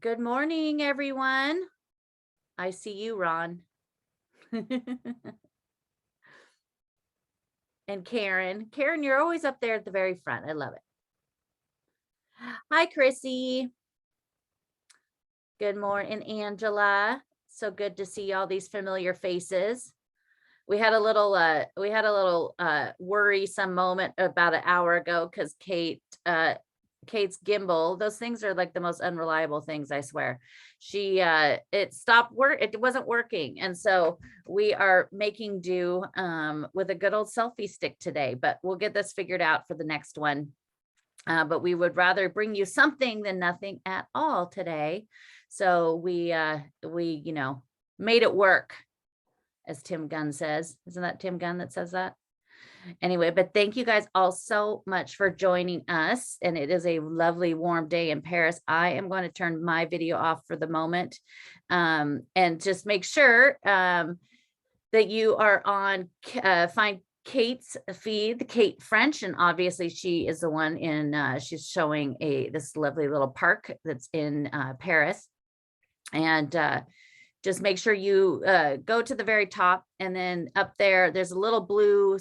Good morning, everyone. I see you, Ron. And Karen. Karen, you're always up there at the very front. I love it. Hi, Chrissy. Good morning, Angela. So good to see all these familiar faces. We had a little worrisome moment about an hour ago because Kate's gimbal, those things are like the most unreliable things, I swear. It stopped work, it wasn't working. And so we are making do with a good old selfie stick today, but we'll get this figured out for the next one. But we would rather bring you something than nothing at all today. So we made it work, as Tim Gunn says. Isn't that Tim Gunn that says that? Anyway, but thank you guys all so much for joining us. And it is a lovely warm day in Paris. I am going to turn my video off for the moment and just make sure that you are on, find Kate's feed, the Kate French. And obviously she is the one she's showing this lovely little park that's in Paris. And just make sure you go to the very top, and then up there, there's some little blue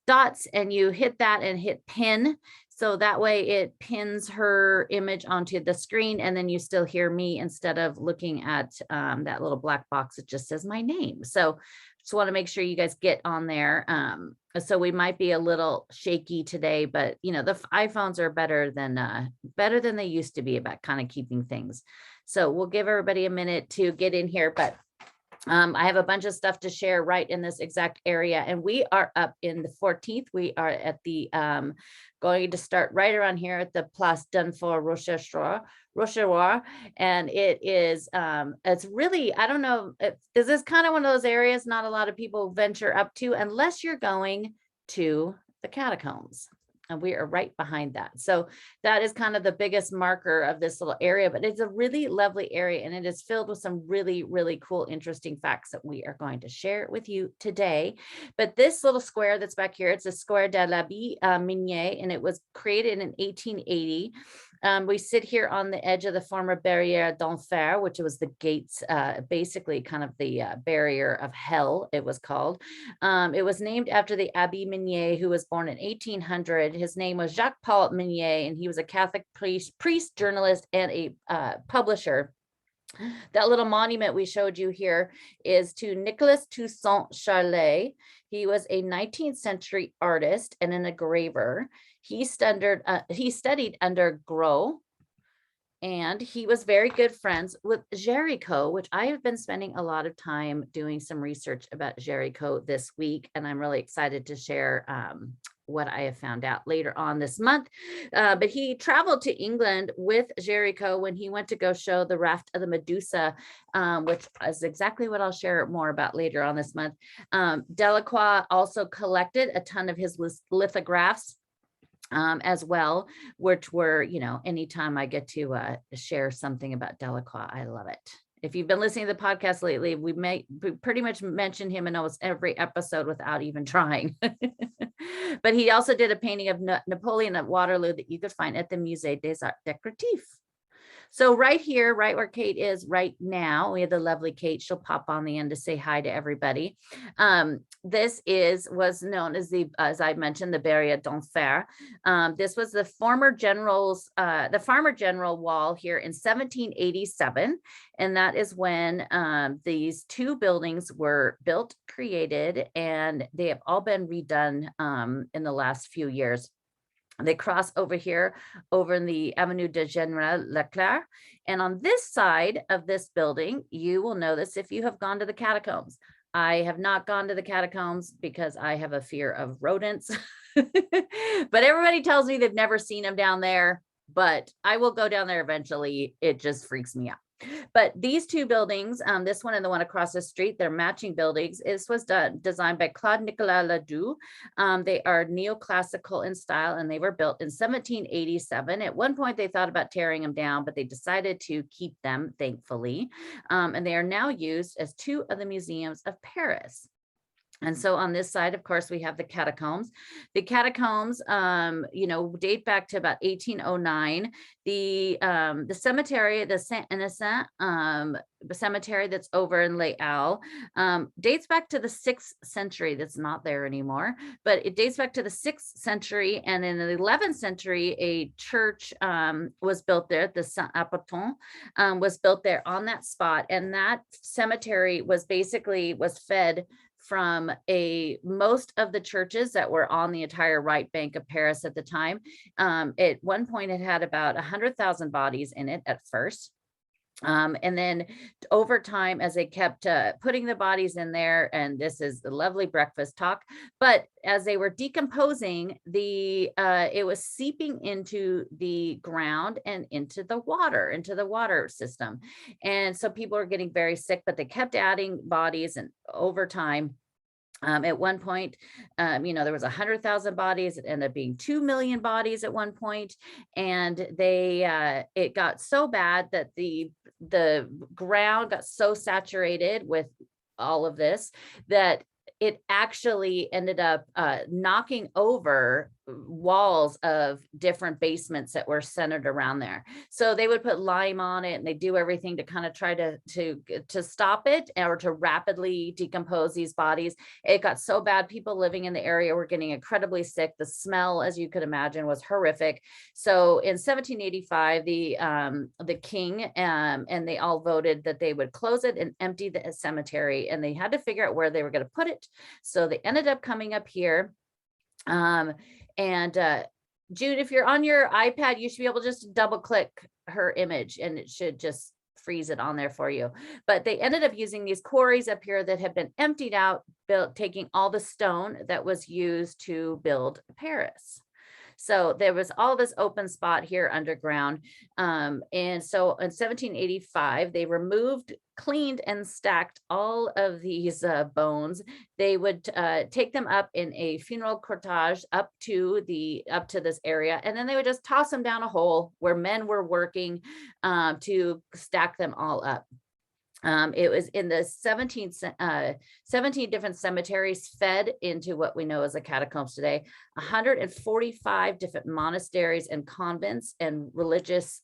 dots, and you hit that and hit pin. So that way it pins her image onto the screen, and then you still hear me instead of looking at that little black box that just says my name. So just want to make sure you guys get on there. So we might be a little shaky today, but the iPhones are better than they used to be about kind of keeping things. So we'll give everybody a minute to get in here, but I have a bunch of stuff to share right in this exact area. And we are up in the 14th. We are at the, going to start right around here at the Place Denfert-Rochereau. And it is, it's really, I don't know, this is kind of one of those areas not a lot of people venture up to unless you're going to the Catacombs. And we are right behind that. So that is kind of the biggest marker of this little area, but it's a really lovely area, and it is filled with some really, really cool, interesting facts that we are going to share with you today. But this little square that's back here, it's a Square de l'Abbaye Minier, and it was created in 1880. We sit here on the edge of the former Barrier d'Enfer, which was the gates, basically kind of the barrier of hell, it was called. It was named after the Abbé Minier, who was born in 1800. His name was Jacques-Paul Minier, and he was a Catholic priest, journalist, and a publisher. That little monument we showed you here is to Nicolas Toussaint Charlet. He was a 19th century artist and an engraver. He studied under Gros, and he was very good friends with Géricault, which I have been spending a lot of time doing some research about Géricault this week, and I'm really excited to share what I have found out later on this month. But he traveled to England with Géricault when he went to go show the Raft of the Medusa, which is exactly what I'll share more about later on this month. Delacroix also collected a ton of his lithographs as well, which were, anytime I get to share something about Delacroix, I love it. If you've been listening to the podcast lately, we pretty much mention him in almost every episode without even trying. But he also did a painting of Napoleon at Waterloo that you could find at the Musée des Arts Décoratifs. So right here, right where Kate is right now, we have the lovely Kate. She'll pop on the end to say hi to everybody. This was known as as I mentioned, the Barrier d'Enfer. This was the farmer general wall here in 1787. And that is when these two buildings were built, created, and they have all been redone in the last few years. They cross over here, over in the Avenue de General Leclerc. And on this side of this building, you will notice if you have gone to the Catacombs. I have not gone to the Catacombs because I have a fear of rodents. But everybody tells me they've never seen them down there, but I will go down there eventually. It just freaks me out. But these two buildings, this one and the one across the street, they're matching buildings. This was designed by Claude Nicolas Ledoux. They are neoclassical in style, and they were built in 1787. At one point, they thought about tearing them down, but they decided to keep them, thankfully. And they are now used as two of the museums of Paris. And so on this side, of course, we have the catacombs. The catacombs, date back to about 1809. The cemetery, the Saint Innocent cemetery that's over in Les Halles, dates back to the 6th century. That's not there anymore, but it dates back to the 6th century. And in the 11th century, a church was built there. The Saint Apoton was built there on that spot, and that cemetery was fed from most of the churches that were on the entire right bank of Paris at the time. At one point, it had about 100,000 bodies in it at first. And then over time, as they kept putting the bodies in there, and this is the lovely breakfast talk, but as they were decomposing, it was seeping into the ground and into the water system. And so people were getting very sick, but they kept adding bodies, and over time, at one point, there was 100,000 bodies. It ended up being 2 million bodies at one point, and it got so bad that the ground got so saturated with all of this that it actually ended up knocking over walls of different basements that were centered around there. So they would put lime on it, and they do everything to kind of try to stop it or to rapidly decompose these bodies. It got so bad, people living in the area were getting incredibly sick. The smell, as you could imagine, was horrific. So in 1785, the king and they all voted that they would close it and empty the cemetery, and they had to figure out where they were going to put it. So they ended up coming up here. Jude, if you're on your iPad, you should be able to just double click her image, and it should just freeze it on there for you. But they ended up using these quarries up here that had been emptied out, taking all the stone that was used to build Paris. So there was all this open spot here underground. And so in 1785, they removed, cleaned, and stacked all of these bones. They would take them up in a funeral cortege up to this area, and then they would just toss them down a hole where men were working to stack them all up. It was in the 17 different cemeteries fed into what we know as the catacombs today, 145 different monasteries and convents and religious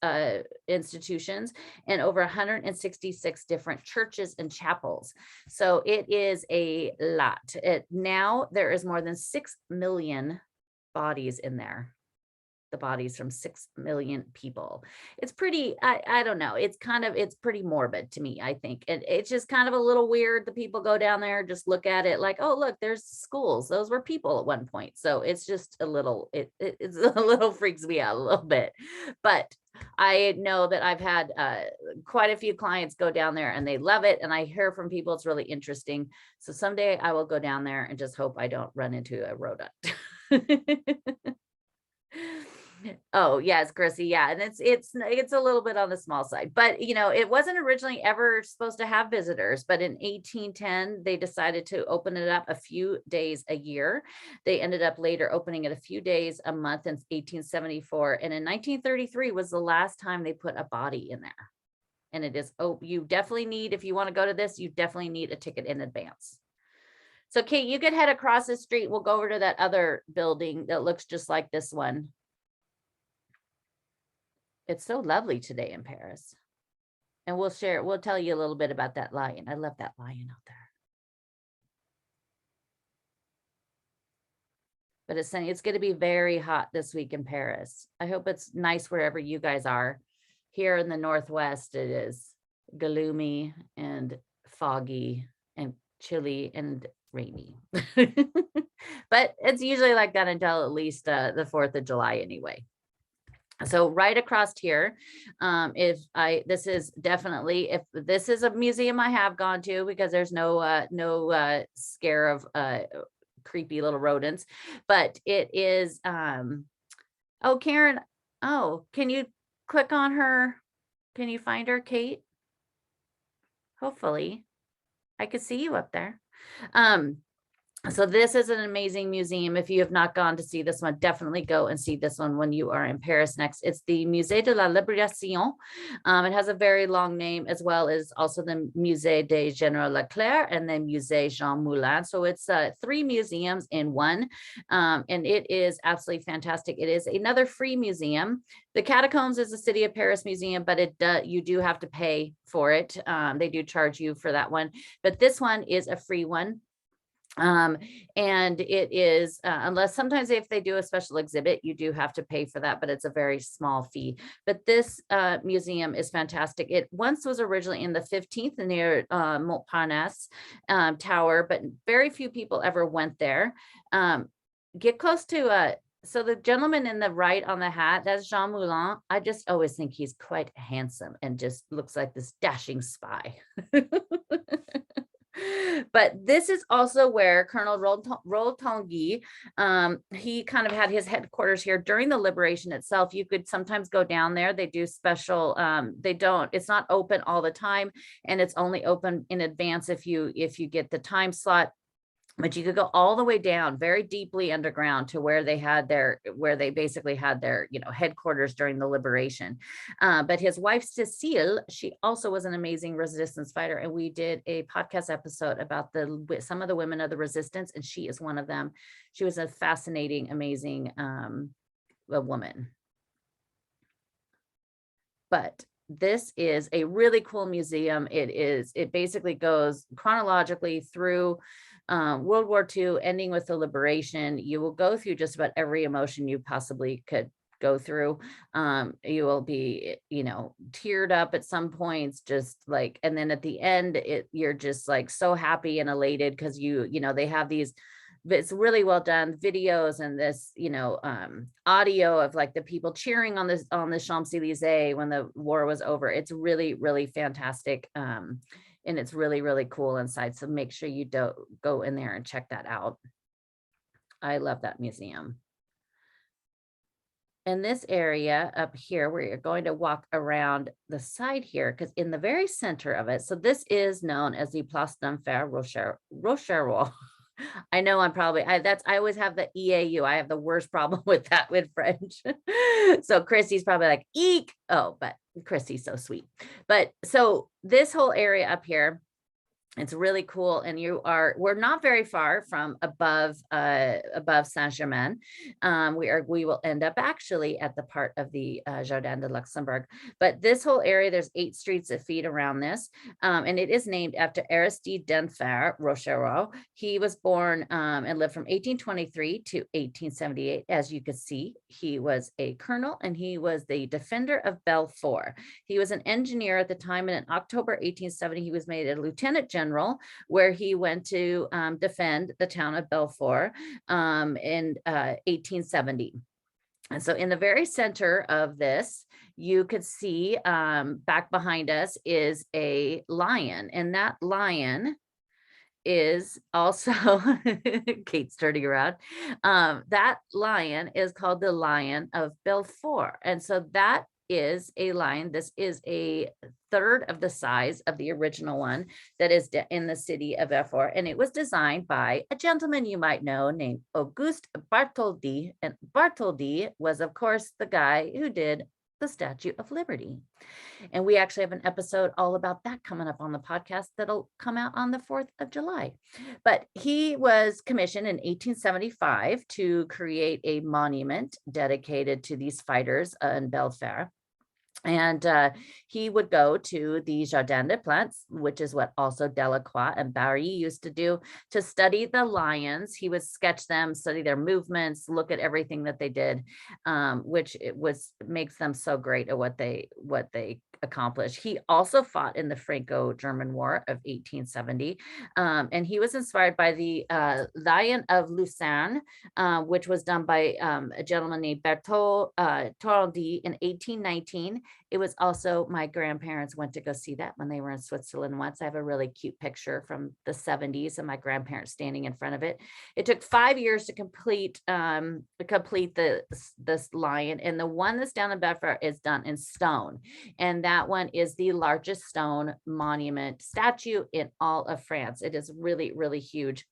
institutions, and over 166 different churches and chapels. So it is a lot. Now there is more than 6 million bodies in there. The bodies from 6 million people. It's pretty, I don't know. It's pretty morbid to me, I think. And it's just kind of a little weird. The people go down there, just look at it like, oh, look, there's schools. Those were people at one point. So it's just a little, it's a little freaks me out a little bit. But I know that I've had quite a few clients go down there and they love it. And I hear from people, it's really interesting. So someday I will go down there and just hope I don't run into a rodent. Oh yes, Chrissy. Yeah, and it's a little bit on the small side, but it wasn't originally ever supposed to have visitors. But in 1810, they decided to open it up a few days a year. They ended up later opening it a few days a month in 1874, and in 1933 was the last time they put a body in there. And it is, you definitely need, if you want to go to this, you definitely need a ticket in advance. So Kate, you could head across the street. We'll go over to that other building that looks just like this one. It's so lovely today in Paris. And we'll tell you a little bit about that lion. I love that lion out there. But it's sunny. It's going to be very hot this week in Paris. I hope it's nice wherever you guys are. Here in the Northwest, it is gloomy and foggy and chilly and rainy. But it's usually like that until at least the 4th of July anyway. So right across here, this is a museum I have gone to, because there's no scare of creepy little rodents, but it is, oh, Karen, can you click on her? Can you find her, Kate? Hopefully I could see you up there. So this is an amazing museum. If you have not gone to see this one, definitely go and see this one when you are in Paris next. It's the Musée de la Libération. It has a very long name, as well as also the Musée des General Leclerc and then Musée Jean Moulin. So it's 3 museums in one, and it is absolutely fantastic. It is another free museum. The Catacombs is a City of Paris museum, but you do have to pay for it. They do charge you for that one, but this one is a free one. And it is, unless sometimes if they do a special exhibit, you do have to pay for that, but it's a very small fee. But this museum is fantastic. It once was originally in the 15th near Montparnasse Tower, but very few people ever went there. Get close to so the gentleman in the right on the hat, that's Jean Moulin. I just always think he's quite handsome and just looks like this dashing spy. But this is also where Colonel Rol-Tanguy, he kind of had his headquarters here during the liberation itself. You could sometimes go down there. They do special, it's not open all the time, and it's only open in advance if you get the time slot. But you could go all the way down very deeply underground to where they basically had their, headquarters during the liberation. But his wife, Cécile, she also was an amazing resistance fighter. And we did a podcast episode about some of the women of the resistance. And she is one of them. She was a fascinating, amazing woman. But this is a really cool museum. It basically goes chronologically through World War II, ending with the liberation. You will go through just about every emotion you possibly could go through. You will be, teared up at some points, just like, and then at the end, you're just like so happy and elated because they have these, it's really well done videos and this, audio of like the people cheering on the Champs-Élysées when the war was over. It's really, really fantastic. And it's really, really cool inside. So make sure you go in there and check that out. I love that museum. In this area up here, where you're going to walk around the side here, because in the very center of it, so this is known as the Place Denfert-Rochereau. I know I always have the EAU. I have the worst problem with that with French. So Christy's probably like, eek. Oh, but Christy's so sweet. But so this whole area up here, it's really cool. And we're not very far from above Saint-Germain. We will end up actually at the part of the Jardin de Luxembourg. But this whole area, there's 8 streets that feed around this. And it is named after Aristide Denfert-Rochereau. He was born and lived from 1823 to 1878. As you can see, he was a colonel and he was the defender of Belfort. He was an engineer at the time, and in October 1870, he was made a lieutenant general, where he went to defend the town of Belfort in 1870. And so in the very center of this, you could see back behind us is a lion, and that lion is also Kate's turning around. That lion is called the Lion of Belfort. And so that is a lion. This is a third of the size of the original one that is in the city of Verrier. And it was designed by a gentleman you might know named Auguste Bartholdi. And Bartholdi was, of course, the guy who did the Statue of Liberty. And we actually have an episode all about that coming up on the podcast that'll come out on the 4th of July. But he was commissioned in 1875 to create a monument dedicated to these fighters in Belfort. And he would go to the Jardin des Plantes, which is what also Delacroix and Barry used to do, to study the lions. He would sketch them, study their movements, look at everything that they did, which makes them so great at what they accomplished. He also fought in the Franco-German War of 1870, and he was inspired by the Lion of Lucerne, which was done by a gentleman named Berthold Toraldi in 1819. It was also, my grandparents went to go see that when they were in Switzerland once. I have a really cute picture from the 70s and my grandparents standing in front of it. It took 5 years to complete this lion, and the one that's down in Bedford is done in stone, and that one is the largest stone monument statue in all of France. It is really, really huge.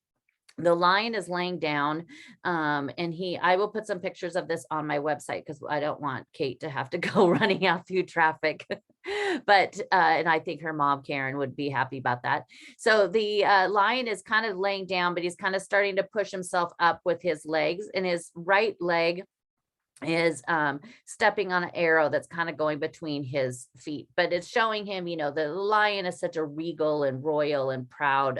The lion is laying down, and I will put some pictures of this on my website because I don't want Kate to have to go running out through traffic. But and I think her mom Karen would be happy about that. So the lion is kind of laying down, but he's kind of starting to push himself up with his legs, and his right leg is stepping on an arrow that's kind of going between his feet, but it's showing him, the lion is such a regal and royal and proud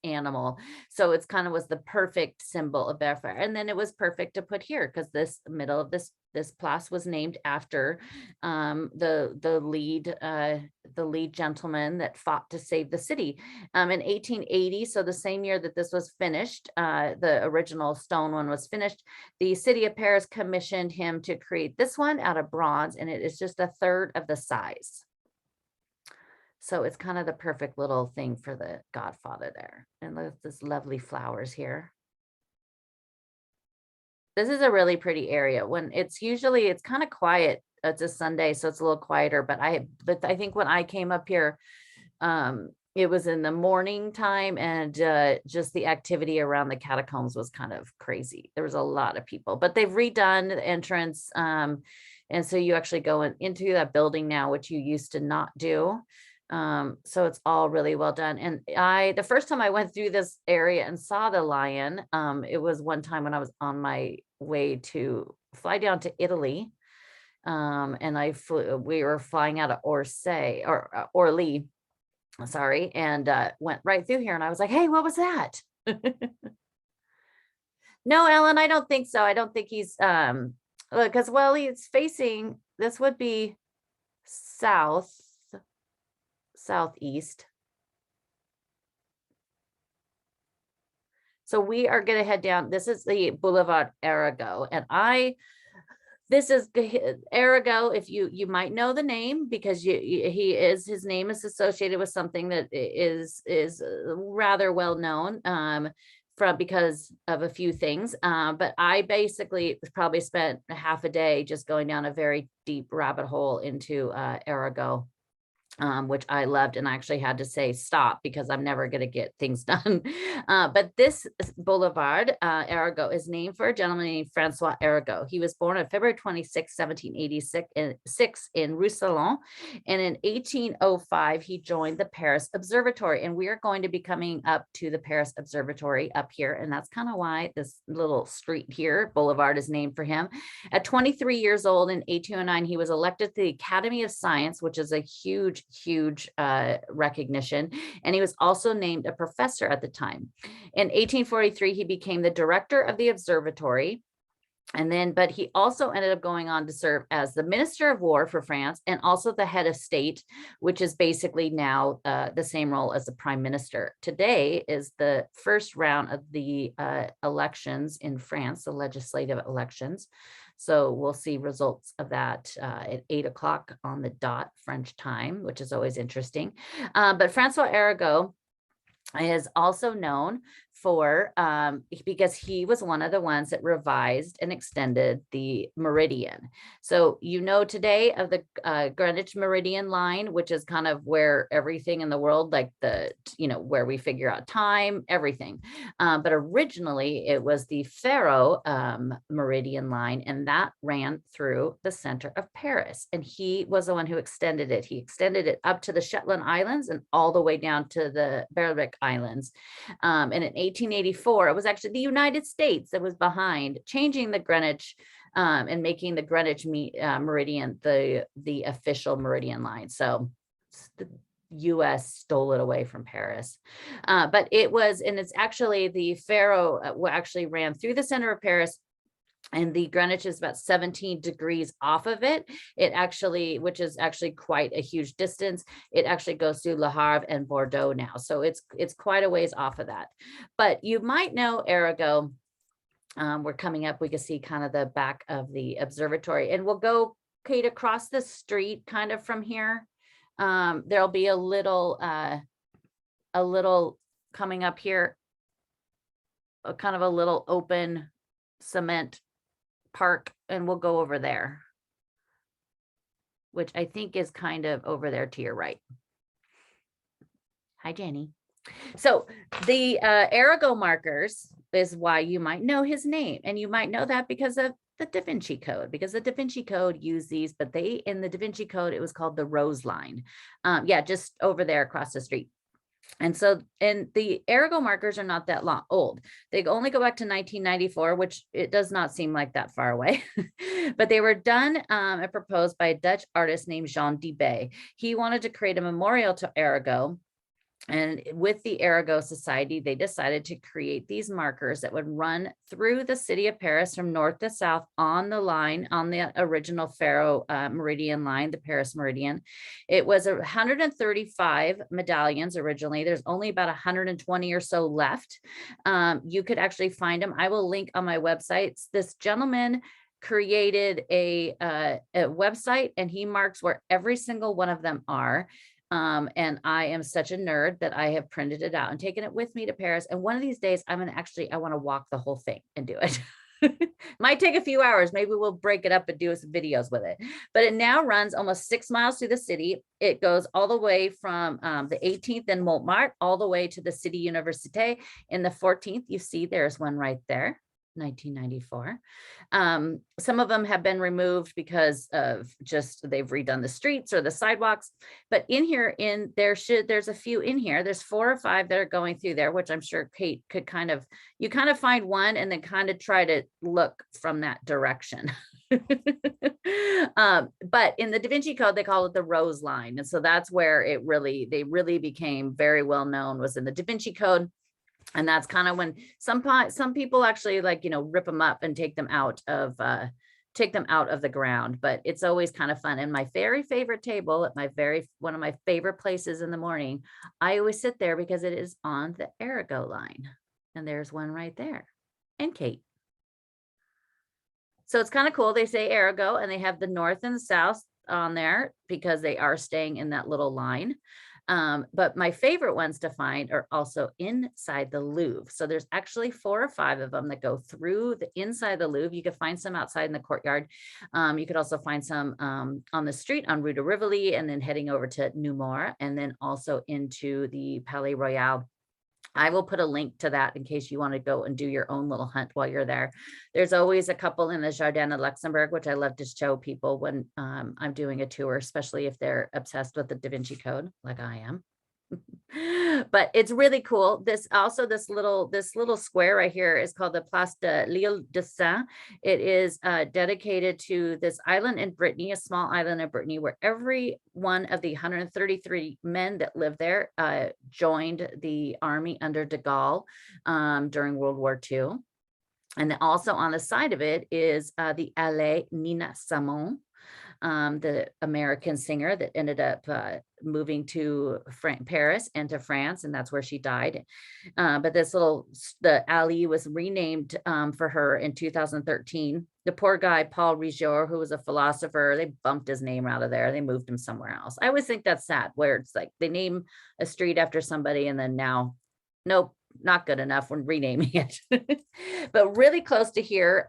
animal. So it's kind of was the perfect symbol of Denfert. And then it was perfect to put here because this middle of this place was named after the lead gentleman that fought to save the city in 1880. So the same year that this was finished, the original stone one was finished, the city of Paris commissioned him to create this one out of bronze, and it is just a third of the size. So it's kind of the perfect little thing for the Godfather there. And look at this lovely flowers here. This is a really pretty area. When it's kind of quiet. It's a Sunday, so it's a little quieter, but I think when I came up here, it was in the morning time, and just the activity around the catacombs was kind of crazy. There was a lot of people, but they've redone the entrance. And so you actually go into that building now, which you used to not do. So it's all really well done. And the first time I went through this area and saw the lion, it was one time when I was on my way to fly down to Italy. And we were flying out of Orly, sorry, and went right through here, and I was like, hey, what was that? No, Ellen, I don't think so. I don't think he's because he's facing, this would be southeast. So we are going to head down. This is the Boulevard Erago, and this is Erago. If you might know the name because his name is associated with something that is rather well known because of a few things. But I basically probably spent half a day just going down a very deep rabbit hole into Erago. Which I loved, and I actually had to say stop because I'm never going to get things done. But this Boulevard Erago is named for a gentleman named Francois Erago. He was born on February 26, 1786 in Roussillon, and in 1805 he joined the Paris Observatory. And we are going to be coming up to the Paris Observatory up here, and that's kind of why this little street here, Boulevard, is named for him. At 23 years old in 1809, he was elected to the Academy of Science, which is a huge recognition. And he was also named a professor at the time. In 1843, he became the director of the observatory. But he also ended up going on to serve as the Minister of War for France and also the head of state, which is basically now the same role as the prime minister. Today is the first round of the elections in France, the legislative elections. So we'll see results of that at 8 o'clock on the dot French time, which is always interesting. But Francois Erago is also known for because he was one of the ones that revised and extended the meridian. So today of the Greenwich Meridian line, which is kind of where everything in the world, like where we figure out time, everything. But originally it was the Faro Meridian line, and that ran through the center of Paris. And he was the one who extended it. He extended it up to the Shetland Islands and all the way down to the Berwick Islands. And in 1884, it was actually the United States that was behind changing the Greenwich and making the Greenwich meridian the official meridian line. So the US stole it away from Paris. But it's actually the Faro actually ran through the center of Paris, and the Greenwich is about 17 degrees off of it. Which is actually quite a huge distance. It actually goes through Le Havre and Bordeaux now. So it's quite a ways off of that. But you might know Erago. We're coming up, we can see kind of the back of the observatory, and we'll go, Kate, across the street kind of from here. There'll be a little coming up here, kind of a little open cement park, and we'll go over there, which I think is kind of over there to your right. Hi, Jenny. So the Arago markers is why you might know his name, and you might know that because of the Da Vinci Code, because the Da Vinci Code used these, but in the Da Vinci Code, it was called the Rose Line. Yeah, just over there across the street. And so, and the Arago markers are not that old. They only go back to 1994, which it does not seem like that far away. But they were done and proposed by a Dutch artist named Jean de Bay. He wanted to create a memorial to Arago. And with the Arago Society, they decided to create these markers that would run through the city of Paris from north to south on the line, on the original Pharaoh Meridian line, the Paris Meridian. It was 135 medallions originally. There's only about 120 or so left. You could actually find them. I will link on my websites. This gentleman created a website, and he marks where every single one of them are. And I am such a nerd that I have printed it out and taken it with me to Paris. And one of these days, I want to walk the whole thing and do it. Might take a few hours. Maybe we'll break it up and do some videos with it. But it now runs almost 6 miles through the city. It goes all the way from the 18th and Montmartre all the way to the City Université. In the 14th, you see there's one right there. 1994. Some of them have been removed because of just they've redone the streets or the sidewalks. But in here, there's a few in here. There's 4 or 5 that are going through there, which I'm sure Kate could you kind of find one and then kind of try to look from that direction. But in the Da Vinci Code, they call it the Rose Line. And so that's where they really became very well known, was in the Da Vinci Code. And that's kind of when some people actually rip them up and take them out of the ground. But it's always kind of fun. And my very favorite table at one of my favorite places in the morning, I always sit there because it is on the Arago line. And there's one right there. And Kate. So it's kind of cool. They say Arago, and they have the north and the south on there because they are staying in that little line. But my favorite ones to find are also inside the Louvre. So there's actually 4 or 5 of them that go through the inside the Louvre. You could find some outside in the courtyard. You could also find some on the street on Rue de Rivoli, and then heading over to Nemours, and then also into the Palais Royal. I will put a link to that in case you want to go and do your own little hunt while you're there. There's always a couple in the Jardin de Luxembourg, which I love to show people when I'm doing a tour, especially if they're obsessed with the Da Vinci Code, like I am. But it's really cool. This little square right here is called the Place de l'Île de Saint. It is dedicated to this island in Brittany, a small island in Brittany, where every one of the 133 men that lived there joined the army under de Gaulle during World War II. And then also on the side of it is the Allée Nina Simone, the American singer that ended up moving to Paris and to France, and that's where she died. But the alley was renamed for her in 2013. The poor guy, Paul Rigaud, who was a philosopher, they bumped his name out of there. They moved him somewhere else. I always think that's sad, where it's like they name a street after somebody and then now, nope, not good enough when renaming it. But really close to here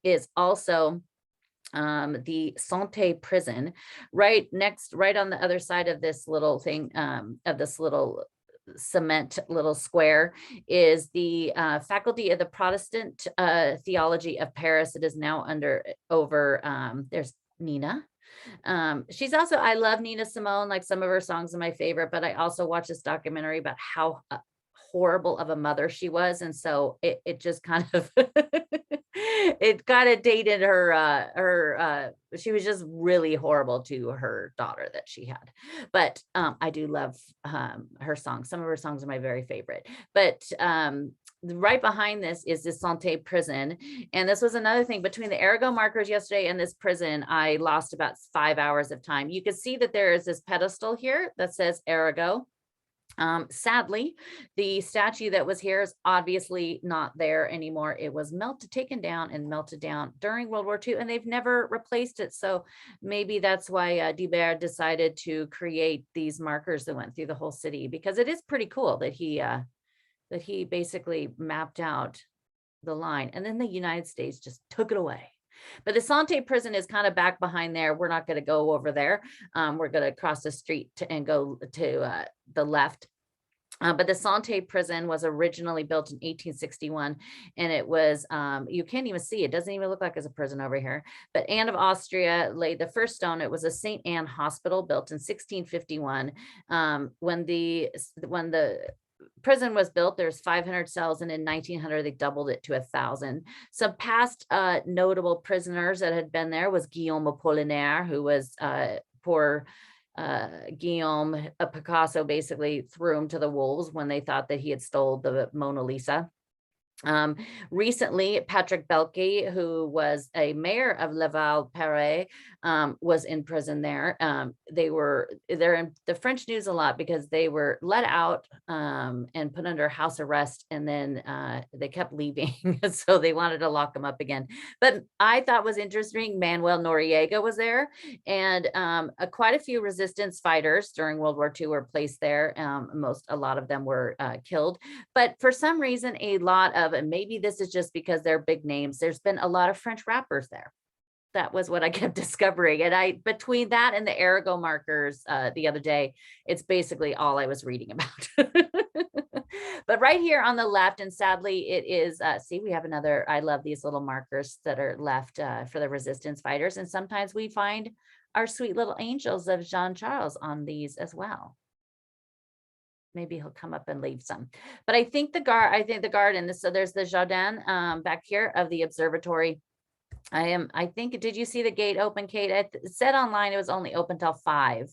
is also the Santé prison, right on the other side of this little thing, of this little cement little square, is the Faculty of the Protestant Theology of Paris. It is now there's Nina. She's also, I love Nina Simone, like some of her songs are my favorite, but I also watched this documentary about how horrible of a mother she was. And so it just kind of it kind of dated her she was just really horrible to her daughter that she had. But I do love her songs. Some of her songs are my very favorite. But right behind this is the Santé prison. And this was another thing, between the Arago markers yesterday and this prison, I lost about 5 hours of time. You can see that there is this pedestal here that says Arago. Sadly, the statue that was here is obviously not there anymore. It was taken down and melted down during World War II, and they've never replaced it. So maybe that's why Dibert decided to create these markers that went through the whole city, because it is pretty cool that he basically mapped out the line, and then the United States just took it away. But the Santé prison is kind of back behind there. We're not going to go over there. We're going to cross the street and go to the left. But the Santé prison was originally built in 1861, and it was, you can't even see, it doesn't even look like it's a prison over here. But Anne of Austria laid the first stone. It was a St. Anne hospital built in 1651. When the prison was built, there's 500 cells, and in 1900 they doubled it to 1,000. Some past notable prisoners that had been there was Guillaume Apollinaire, who was poor Guillaume, Picasso basically threw him to the wolves when they thought that he had stole the Mona Lisa. Recently, Patrick Belkey, who was a mayor of Laval-Perret, was in prison there. They're in the French news a lot because they were let out and put under house arrest, and then they kept leaving. So they wanted to lock them up again. But I thought was interesting, Manuel Noriega was there, and quite a few resistance fighters during World War II were placed there. A lot of them were killed, but for some reason, a lot of, and maybe this is just because they're big names, there's been a lot of French rappers there. That was what I kept discovering. And between that and the Erago markers the other day, it's basically all I was reading about. But right here on the left, and sadly it is, see, we have another, I love these little markers that are left for the resistance fighters. And sometimes we find our sweet little angels of Jean Charles on these as well. Maybe he'll come up and leave some, but I think the garden, so there's the jardin back here of the observatory. I think, did you see the gate open, Kate? It said online it was only open till 5.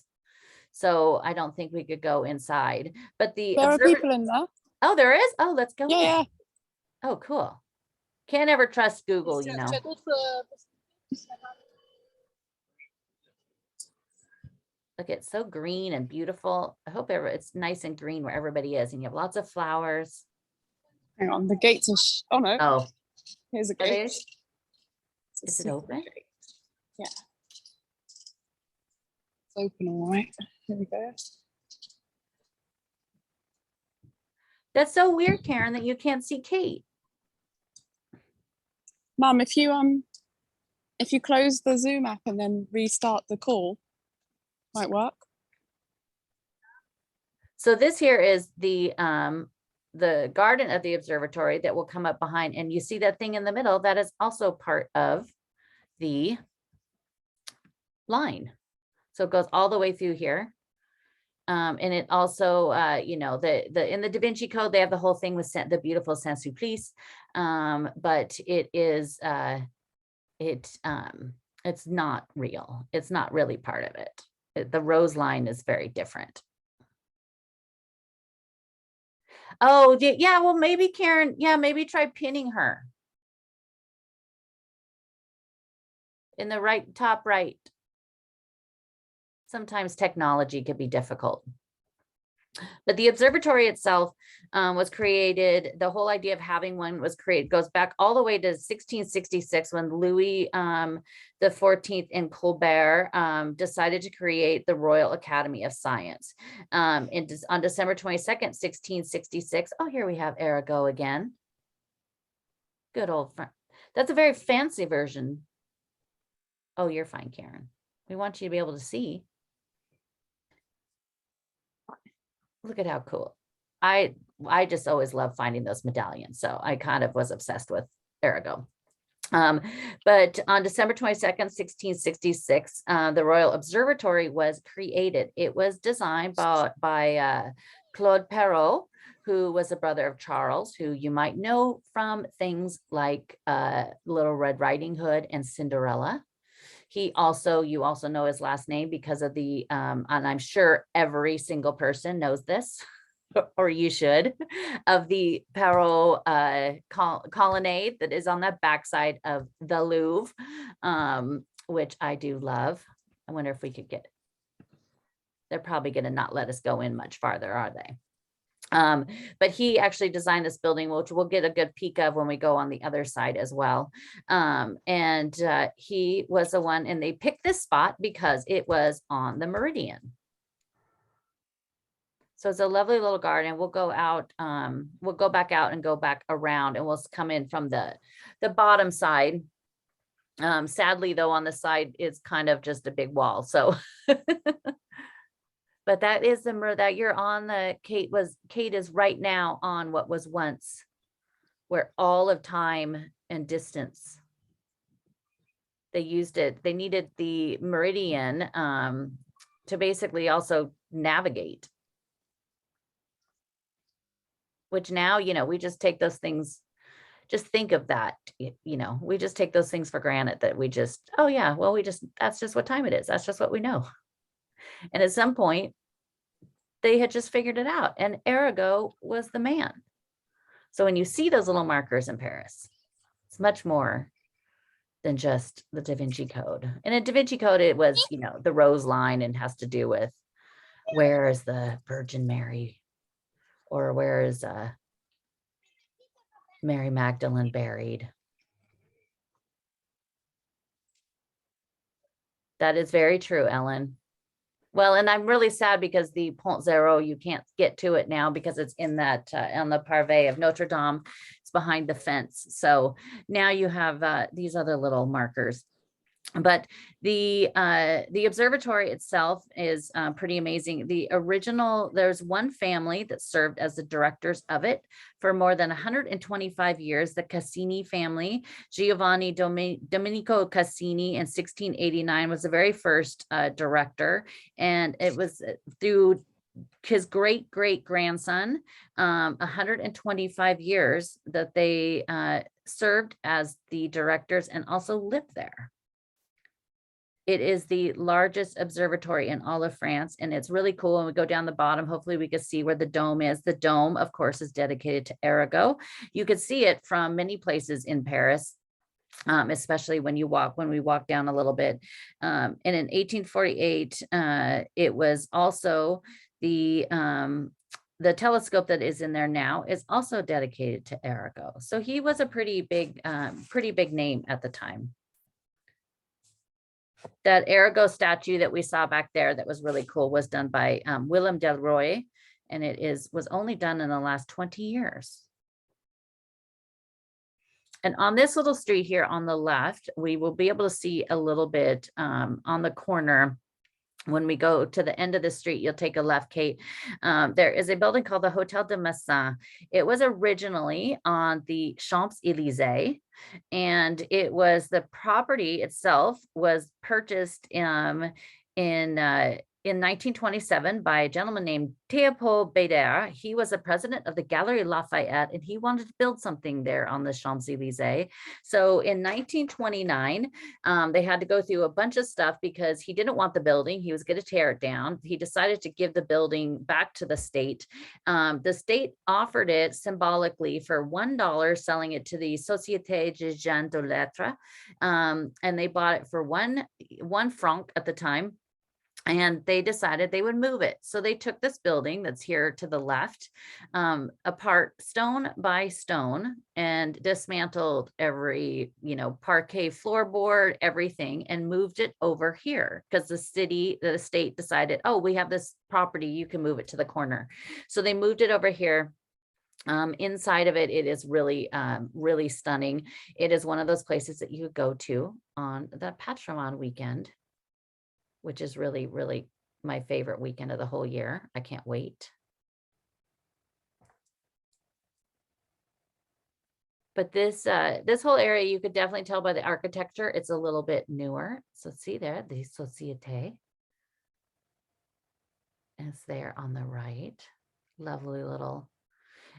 So I don't think we could go inside, but there are people in there. Oh, there is? Oh, let's go. Yeah. Oh, cool. Can't ever trust Google, you know. Look, it's so green and beautiful. I hope it's nice and green where everybody is, and you have lots of flowers. Hang on, the gates are, oh no. Oh, here's a gate. Is it open? Yeah. It's open, all right. Here we go. That's so weird, Karen, that you can't see Kate. Mom, if you close the Zoom app and then restart the call, might work. So this here is the garden of the observatory that will come up behind, and you see that thing in the middle, that is also part of the line. So it goes all the way through here. And it also, you know, in the Da Vinci Code, they have the whole thing with the beautiful Saint-Sulpice, but it is, it's not real. It's not really part of it. The rose line is very different. Oh, yeah, well, maybe Karen, yeah, maybe try pinning her in the right, top right. Sometimes technology can be difficult. But the observatory itself was created, the whole idea of having one was created, goes back all the way to 1666 when Louis the 14th and Colbert decided to create the Royal Academy of Science. On December 22nd, 1666, oh, here we have Erago again. Good old friend. That's a very fancy version. Oh, you're fine, Karen. We want you to be able to see. Look at how cool. I just always love finding those medallions. So I kind of was obsessed with Erago. But on December 22nd, 1666, the Royal Observatory was created. It was designed by Claude Perrault, who was a brother of Charles, who you might know from things like Little Red Riding Hood and Cinderella. You also know his last name because of the, and I'm sure every single person knows this, or you should, of the Perrault colonnade that is on the backside of the Louvre, which I do love. I wonder if we could get it. They're probably going to not let us go in much farther, are they? But he actually designed this building, which we'll get a good peek of when we go on the other side as well. And he was the one, and they picked this spot because it was on the meridian. So it's a lovely little garden. We'll go out, we'll go back out and go back around, and we'll come in from the bottom side. Sadly, though, on the side, it's kind of just a big wall. So, but But that is the that you're on the Kate is right now on what was once where all of time and distance. They used it, they needed the meridian to basically also navigate. Which now, we just take those things, just think of that, we just take those things for granted that we just, oh yeah, well, that's just what time it is. That's just what we know. And at some point, they had just figured it out, and Arago was the man. So when you see those little markers in Paris, it's much more than just the Da Vinci Code. And in Da Vinci Code, it was, the rose line, and has to do with where is the Virgin Mary, or where is Mary Magdalene buried. That is very true, Ellen. Well, and I'm really sad because the Pont Zero, you can't get to it now because it's in that, on the Parve of Notre Dame. It's behind the fence. So now you have these other little markers. But the observatory itself is pretty amazing. The original, there's one family that served as the directors of it for more than 125 years, the Cassini family. Giovanni Domenico Cassini in 1689 was the very first director, and it was through his great grandson 125 years that they served as the directors and also lived there. It is the largest observatory in all of France, and it's really cool. And we go down the bottom, hopefully we can see where the dome is. The dome, of course, is dedicated to Arago. You could see it from many places in Paris, especially when we walk down a little bit. And in 1848, it was also the telescope that is in there now is also dedicated to Arago. So he was a pretty big name at the time. That Arago statue that we saw back there that was really cool was done by Willem Delroy, and it was only done in the last 20 years. And on this little street here on the left, we will be able to see a little bit on the corner. When we go to the end of the street, you'll take a left, Kate. There is a building called the Hotel de Massin. It was originally on the Champs-Élysées, and it was, the property itself was purchased in 1927 by a gentleman named Théopold Bédère. He was the president of the Galerie Lafayette, and he wanted to build something there on the Champs-Élysées. So in 1929, they had to go through a bunch of stuff because he didn't want the building. He was going to tear it down. He decided to give the building back to the state. The state offered it symbolically for $1, selling it to the Société des Gens de Lettres, and they bought it for one franc at the time. And they decided they would move it. So they took this building that's here to the left, apart stone by stone, and dismantled every, parquet floorboard, everything, and moved it over here because the state decided, oh, we have this property, you can move it to the corner. So they moved it over here. Inside of it, it is really, really stunning. It is one of those places that you would go to on the Patrimon weekend, which is really, really my favorite weekend of the whole year. I can't wait. But this whole area, you could definitely tell by the architecture, it's a little bit newer. So see there, the Société. And it's there on the right. Lovely little.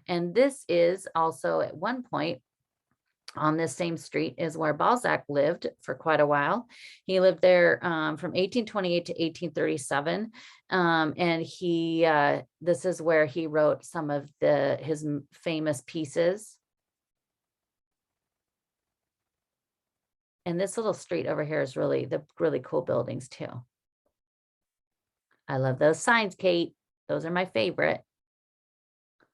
And this is also at one point, on this same street is where Balzac lived for quite a while. He lived there from 1828 to 1837. And this is where he wrote some of his famous pieces. And this little street over here is really cool buildings too. I love those signs, Kate. Those are my favorite.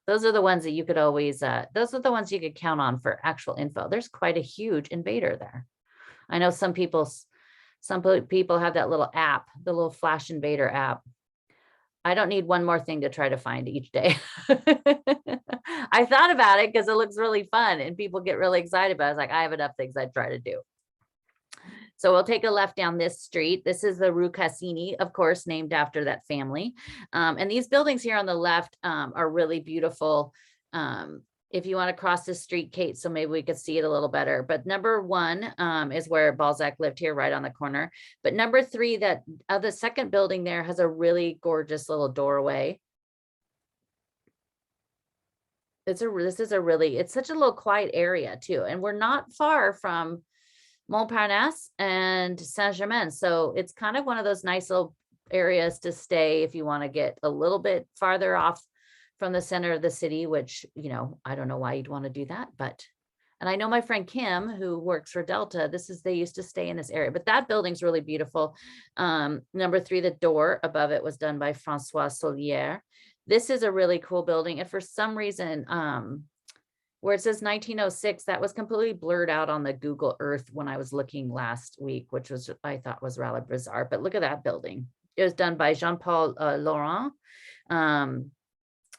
Those are the ones that you could always, those are the ones you could count on for actual info. There's quite a huge invader there. I know some people have that little app, the little Flash Invader app. I don't need one more thing to try to find each day. I thought about it because it looks really fun and people get really excited, but I was like, I have enough things I'd try to do. So we'll take a left down this street. This is the Rue Cassin, of course, named after that family. And these buildings here on the left are really beautiful. If you want to cross the street, Kate, so maybe we could see it a little better. But number 1 is where Balzac lived here, right on the corner. But number 3, that the second building there has a really gorgeous little doorway. It's such a little quiet area too. And we're not far from Montparnasse and Saint-Germain. So it's kind of one of those nice little areas to stay if you want to get a little bit farther off from the center of the city, which, you know, I don't know why you'd want to do that, but, and I know my friend Kim, who works for Delta, they used to stay in this area, but that building's really beautiful. Number 3, the door above it was done by Francois Solier. This is a really cool building. And for some reason, where it says 1906, that was completely blurred out on the Google Earth when I was looking last week, which I thought was rather bizarre, but look at that building. It was done by Jean-Paul Laurent.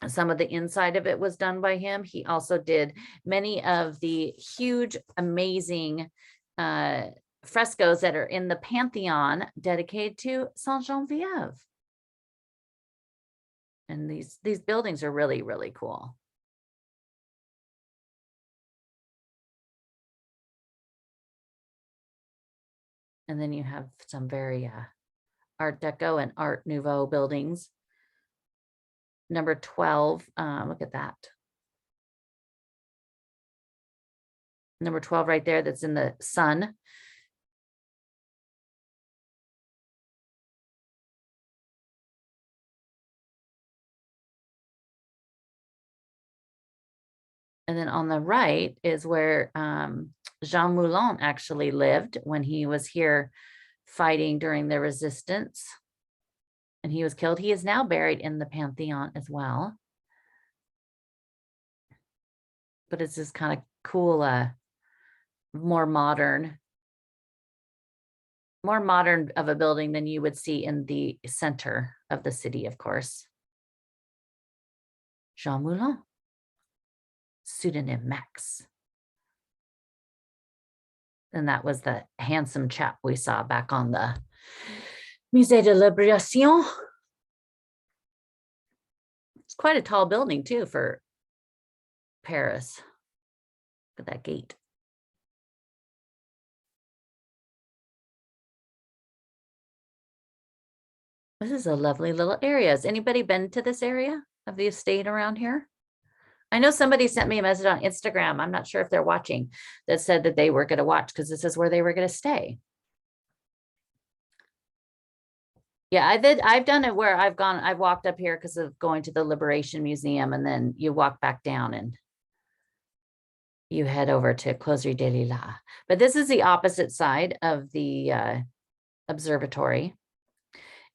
Some of the inside of it was done by him. He also did many of the huge, amazing frescoes that are in the Pantheon dedicated to Saint-Geneviève. And these buildings are really, really cool. And then you have some very Art Deco and Art Nouveau buildings. Number 12, look at that. Number 12 right there, that's in the sun. And then on the right is where Jean Moulin actually lived when he was here fighting during the resistance. And he was killed. He is now buried in the Pantheon as well. But it's this kind of cool, more modern of a building than you would see in the center of the city, of course. Jean Moulin, pseudonym Max. And that was the handsome chap we saw back on the Musée de Libération. It's quite a tall building too for Paris. Look at that gate. This is a lovely little area. Has anybody been to this area of the estate around here? I know somebody sent me a message on Instagram. I'm not sure if they're watching, that said that they were going to watch because this is where they were going to stay. Yeah, I've done it where I've walked up here because of going to the Liberation Museum, and then you walk back down and you head over to Closerie des Lilas. But this is the opposite side of the observatory.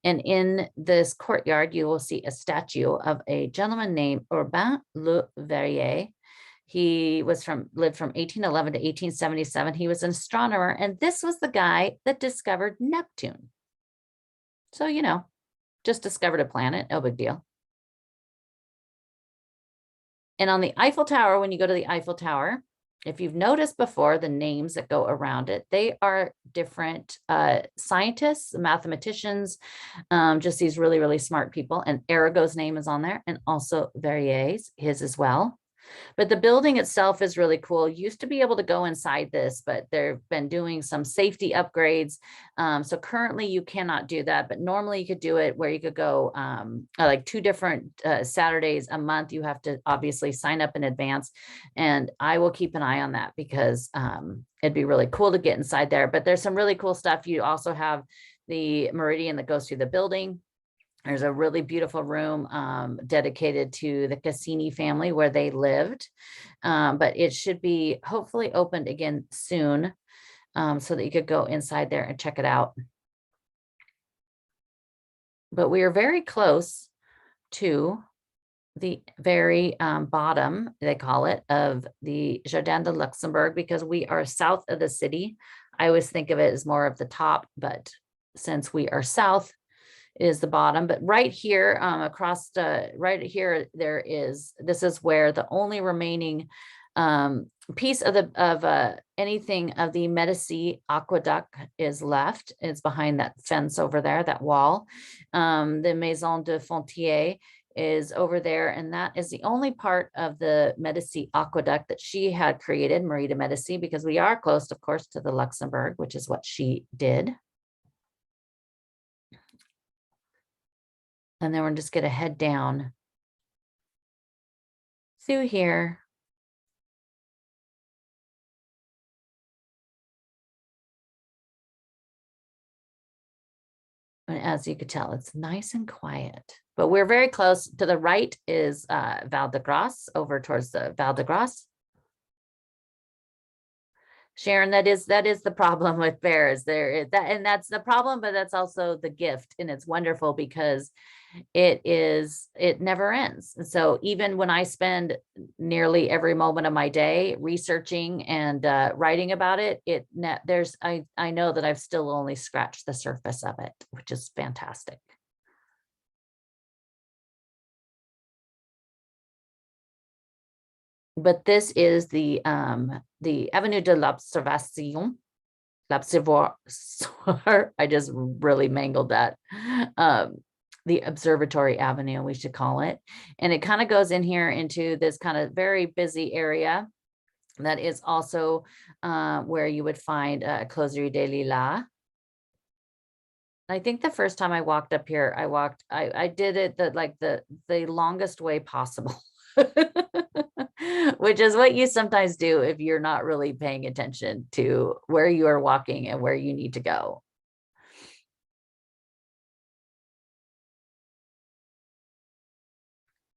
And in this courtyard, you will see a statue of a gentleman named Urbain Le Verrier. He lived from 1811 to 1877. He was an astronomer, and this was the guy that discovered Neptune. So, you know, just discovered a planet, no big deal. And on the Eiffel Tower, when you go to the Eiffel Tower, if you've noticed before, the names that go around it, they are different scientists, mathematicians, just these really, really smart people. And Arago's name is on there, and also Verrier's, his as well. But the building itself is really cool. You used to be able to go inside this, but they've been doing some safety upgrades. So currently you cannot do that, but normally you could do it where you could go like 2 different Saturdays a month. You have to obviously sign up in advance, and I will keep an eye on that because it'd be really cool to get inside there. But there's some really cool stuff. You also have the meridian that goes through the building. There's a really beautiful room dedicated to the Cassini family where they lived, but it should be hopefully opened again soon so that you could go inside there and check it out. But we are very close to the very bottom, they call it, of the Jardin de Luxembourg because we are south of the city. I always think of it as more of the top, but since we are south, is the bottom. But right here across the right here, this is where the only remaining piece of anything of the Medici aqueduct is left. It's behind that fence over there, that wall. The Maison de Fontier is over there, and that is the only part of the Medici aqueduct that she had created, Marie de Medici, because we are close, of course, to the Luxembourg, which is what she did. And then we're just going to head down through here. And as you could tell, it's nice and quiet, but we're very close. To the right is Val de Grasse, over towards the Val de Grasse. Sharon, that is the problem with bears. And that's the problem, but that's also the gift. And it's wonderful because it never ends. And so even when I spend nearly every moment of my day researching and writing about it, I know that I've still only scratched the surface of it, which is fantastic. But this is the Avenue de l'Observation. L'Observatoire. I just really mangled that. The Observatory Avenue, we should call it. And it kind of goes in here into this kind of very busy area that is also where you would find Closerie des Lilas. I think the first time I walked up here, I did it the longest way possible. Which is what you sometimes do if you're not really paying attention to where you are walking and where you need to go.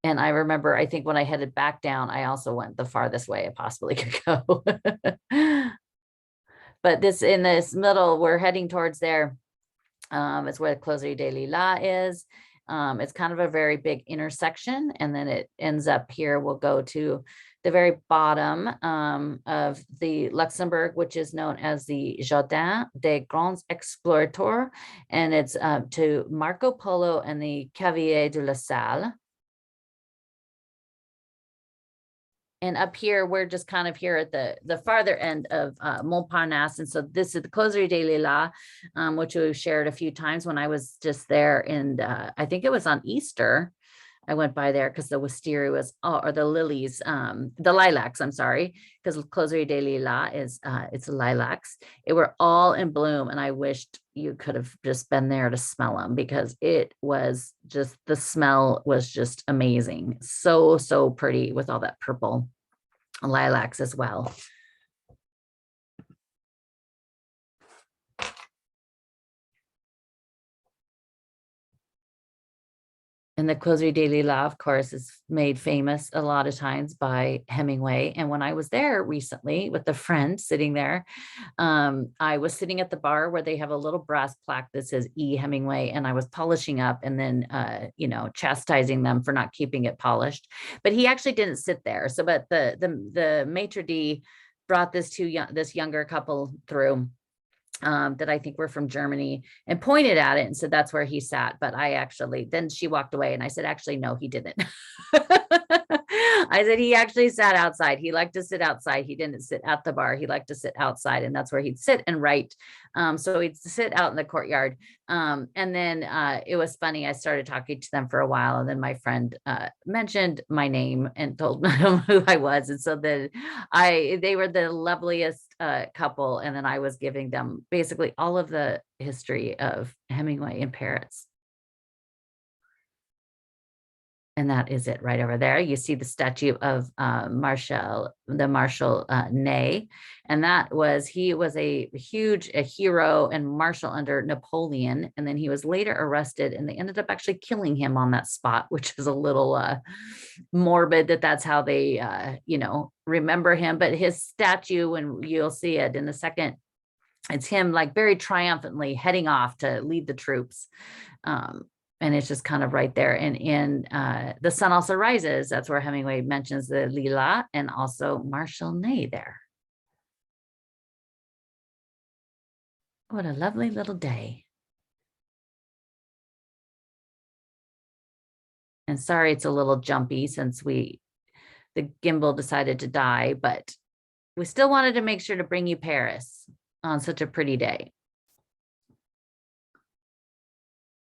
And I remember, I think when I headed back down, I also went the farthest way I possibly could go. But in this middle, we're heading towards there. It's where the Closerie des Lilas is. It's kind of a very big intersection, and then it ends up here. We'll go to the very bottom of the Luxembourg, which is known as the Jardin des Grands Explorateurs, and it's to Marco Polo and the Cavalier de la Salle. And up here, we're just kind of here at the farther end of Montparnasse. And so this is the Closerie des Lilas, which we've shared a few times when I was just there. And I think it was on Easter. I went by there because the wisteria was, or the lilies, the lilacs, I'm sorry, because Closerie des Lilas is, it's lilacs. It were all in bloom. And I wished you could have just been there to smell them, because it was just, the smell was just amazing. So, so pretty with all that purple lilacs as well. And the Closerie des Lilas, of course, is made famous a lot of times by Hemingway. And when I was there recently with a friend sitting there, I was sitting at the bar where they have a little brass plaque that says E. Hemingway, and I was polishing up and then, chastising them for not keeping it polished. But he actually didn't sit there. So, but the maitre d' brought this younger couple through. That I think were from Germany, and pointed at it and said that's where he sat. But then she walked away, and I said, actually, no, he didn't. I said he actually sat outside. He liked to sit outside. He didn't sit at the bar. He liked to sit outside, and that's where he'd sit and write. So he'd sit out in the courtyard. And then it was funny. I started talking to them for a while, and then my friend mentioned my name and told them who I was. And so then they were the loveliest couple. And then I was giving them basically all of the history of Hemingway in Paris. And that is it right over there. You see the statue of Marshal Ney. And he was a hero and marshal under Napoleon. And then he was later arrested, and they ended up actually killing him on that spot, which is a little morbid that's how they, remember him. But his statue, and you'll see it in a second, it's him like very triumphantly heading off to lead the troops. And it's just kind of right there. And in The Sun Also Rises, that's where Hemingway mentions the Lilas and also Marshal Ney there. What a lovely little day. And sorry, it's a little jumpy since the gimbal decided to die, but we still wanted to make sure to bring you Paris on such a pretty day.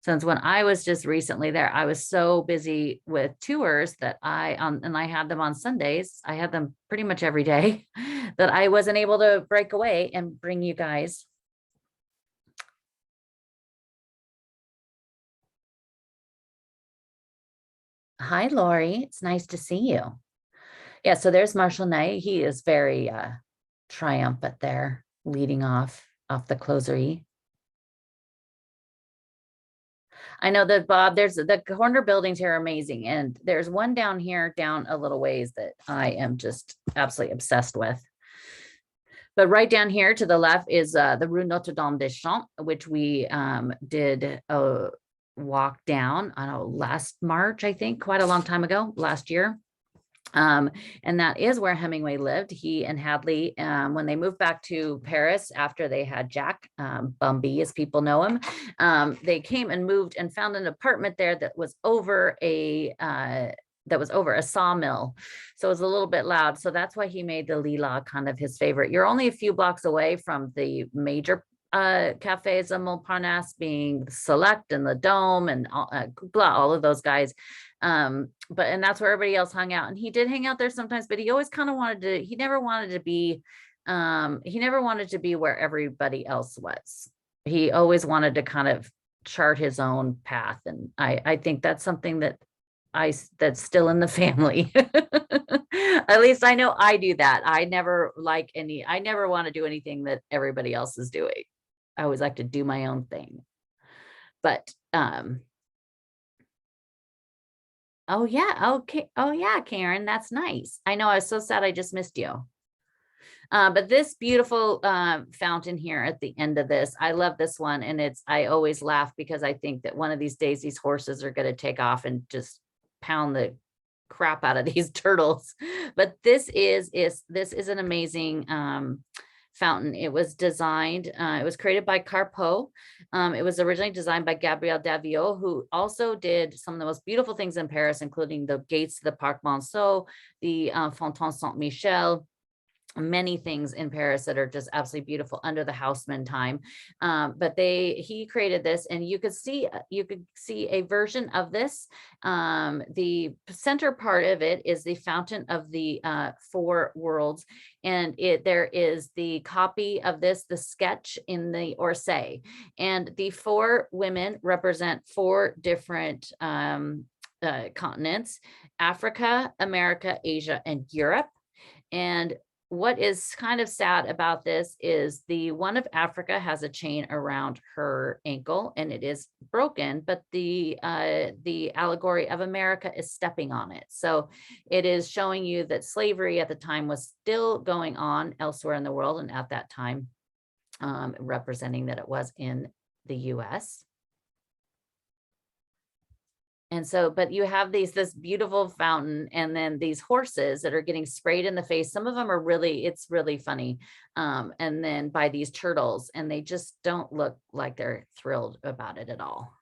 Since when I was just recently there, I was so busy with tours that and I had them on Sundays. I had them pretty much every day that I wasn't able to break away and bring you guys. Hi, Lori. It's nice to see you. Yeah, so there's Marshall Knight. He is very triumphant there, leading off the closerie. I know that, Bob, there's the corner buildings here are amazing. And there's one down here, down a little ways, that I am just absolutely obsessed with. But right down here to the left is the Rue Notre-Dame-des-Champs, which we did a walk down, I don't know, last March, I think, quite a long time ago, last year. And that is where Hemingway lived. He and Hadley, when they moved back to Paris after they had Jack, Bumby as people know him, they came and moved and found an apartment there that was over a sawmill. So it was a little bit loud. So that's why he made the Lila kind of his favorite. You're only a few blocks away from the major cafes of Montparnasse, being Select and the Dome and all of those guys. And that's where everybody else hung out. And he did hang out there sometimes, but he always kind of he never wanted to be where everybody else was. He always wanted to kind of chart his own path. And I think that's something that that's still in the family. At least I know I do that. I never want to do anything that everybody else is doing. I always like to do my own thing. But oh yeah, okay. Oh yeah, Karen, that's nice. I know, I was so sad I just missed you. But this beautiful fountain here at the end of this, I love this one. And I always laugh because I think that one of these days these horses are going to take off and just pound the crap out of these turtles. But this is an amazing fountain. It was designed, it was created by Carpeaux. It was originally designed by Gabriel Davio, who also did some of the most beautiful things in Paris, including the gates to the Parc Monceau, the Fontaine Saint-Michel, many things in Paris that are just absolutely beautiful under the Haussmann time. But he created this, and you could see a version of this. The center part of it is the fountain of the four worlds. And there is the copy of this, the sketch in the Orsay. And the four women represent four different continents: Africa, America, Asia, and Europe. And what is kind of sad about this is the one of Africa has a chain around her ankle and it is broken, but the allegory of America is stepping on it. So it is showing you that slavery at the time was still going on elsewhere in the world, and at that time, representing that it was in the US. And so, but you have this beautiful fountain, and then these horses that are getting sprayed in the face. Some of them are it's really funny. And then by these turtles, and they just don't look like they're thrilled about it at all.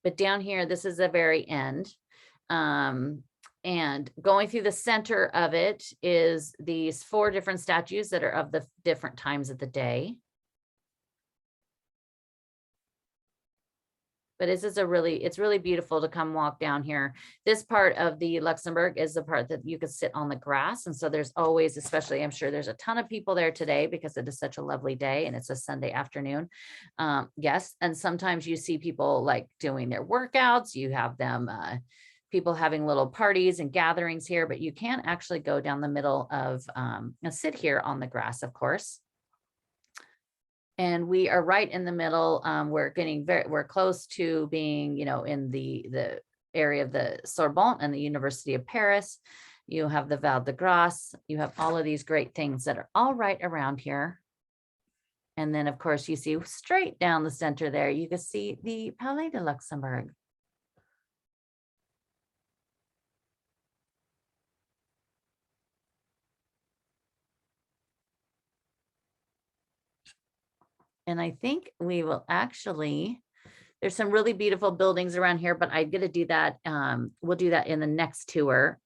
But down here, this is the very end. And going through the center of it is these four different statues that are of the different times of the day. But it's really beautiful to come walk down here. This part of the Luxembourg is the part that you could sit on the grass. And so there's always, especially, I'm sure there's a ton of people there today because it is such a lovely day and it's a Sunday afternoon. Yes. And sometimes you see people like doing their workouts. You have them, people having little parties and gatherings here, but you can actually go down the middle of, sit here on the grass, of course. And we are right in the middle. We're close to being, in the area of the Sorbonne and the University of Paris. You have the Val de Grasse. You have all of these great things that are all right around here. And then, of course, you see straight down the center there, you can see the Palais de Luxembourg. And I think we will actually, There's some really beautiful buildings around here, but I'm gonna do that. We'll do that in the next tour,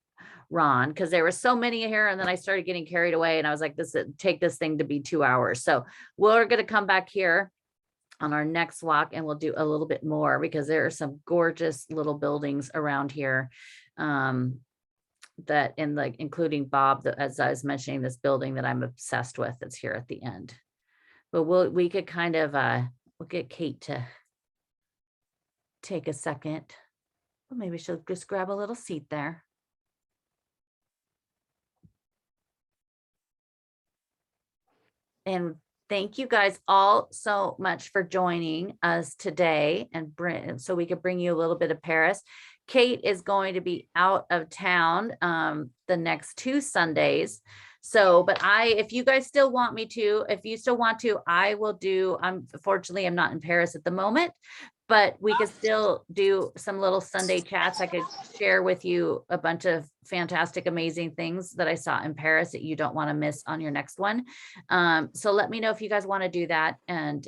Ron, because there were so many here, and then I started getting carried away, and I was like, this take this thing to be 2 hours. So we're gonna come back here on our next walk, and we'll do a little bit more because there are some gorgeous little buildings around here. That in like including Bob, as I was mentioning, this building that I'm obsessed with that's here at the end. But we could kind of we'll get Kate to take a second. Well, maybe she'll just grab a little seat there. And thank you guys all so much for joining us today, and so we could bring you a little bit of Paris. Kate is going to be out of town the next 2 Sundays. So, but if you guys still want me to, if you still want to, I will do, unfortunately, I'm not in Paris at the moment, but we could still do some little Sunday chats. I could share with you a bunch of fantastic, amazing things that I saw in Paris that you don't want to miss on your next one. So let me know if you guys want to do that. And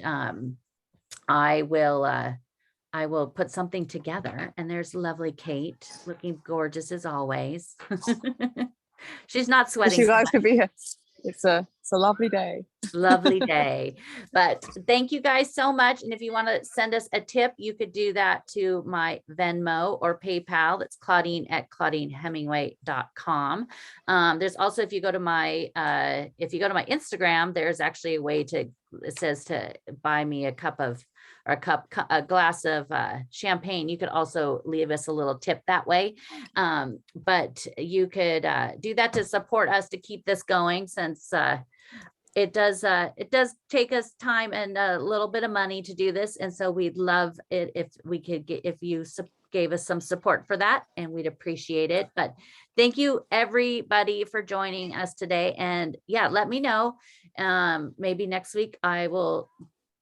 I will put something together. And there's lovely Kate, looking gorgeous as always. She's not sweating. You guys could be here. It's a lovely day. Lovely day. But thank you guys so much. And if you want to send us a tip, you could do that to my Venmo or PayPal. That's ClaudineHemingway.com. There's also, if you go to my Instagram, there's actually a way it says to buy me a glass of champagne. You could also leave us a little tip that way. But you could do that to support us to keep this going, since it does take us time and a little bit of money to do this. And so we'd love it if you gave us some support for that, and we'd appreciate it. But thank you everybody for joining us today. And yeah, let me know. Maybe next week I will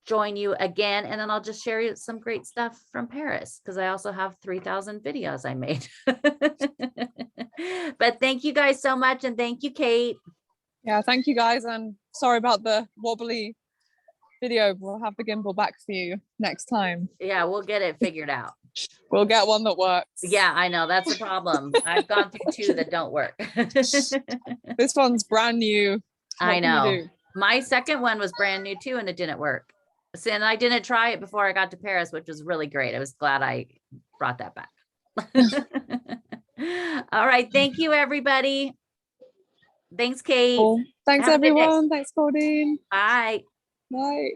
join you again, and then I'll just share you some great stuff from Paris, because I also have 3,000 videos I made. But thank you guys so much, and thank you, Kate. Yeah, thank you guys, and sorry about the wobbly video. We'll have the gimbal back for you next time. Yeah, we'll get it figured out. We'll get one that works. Yeah, I know, that's the problem. I've gone through 2 that don't work. This one's brand new. I know. My second one was brand new too, and it didn't work. So, and I didn't try it before I got to Paris, which was really great. I was glad I brought that back. All right. Thank you, everybody. Thanks, Kate. Cool. Thanks, Have a good day. everyone. Thanks, Claudine. Bye. Bye.